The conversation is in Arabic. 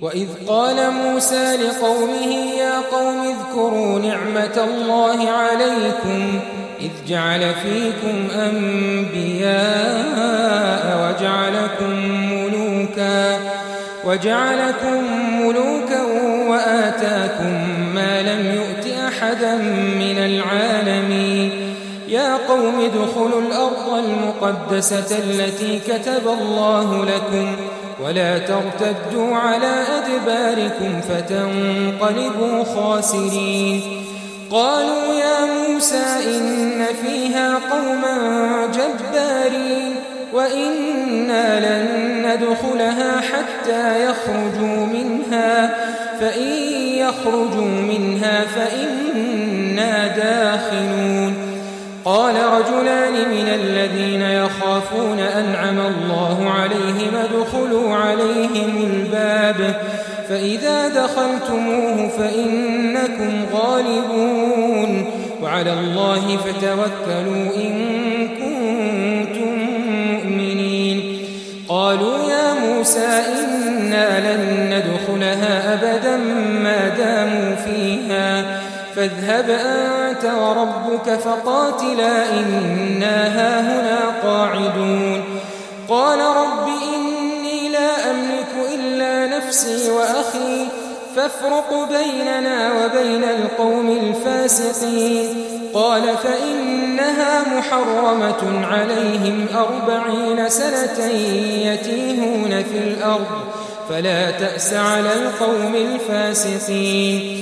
وإذ قال موسى لقومه يا قوم اذكروا نعمة الله عليكم إذ جعل فيكم أنبياء وجعلكم ملوكا وآتاكم ما لم يؤت أحدا من العالمين يا قوم ادخلوا الأرض المقدسة التي كتب الله لكم ولا ترتدوا على أدباركم فتنقلبوا خاسرين قالوا يا موسى إن فيها قوما جبارين وإنا لن ندخلها حتى يخرجوا منها فإن يخرجوا منها فإنا داخلون قال رجلان من الذين يخافون أنعم الله عليهم ادخلوا عليهم الباب فإذا دخلتموه فإنكم غالبون وعلى الله فتوكلوا إن كنتم مؤمنين قالوا يا موسى إنا لن ندخلها أبدا ما داموا فيها فاذهب أنت وربك فقاتلا إنا هاهنا قاعدون قال رب إني لا أملك إلا نفسي وأخي فافرق بيننا وبين القوم الفاسقين قال فإنها محرمة عليهم 40 سنة يتيهون في الأرض فلا تأس على القوم الفاسقين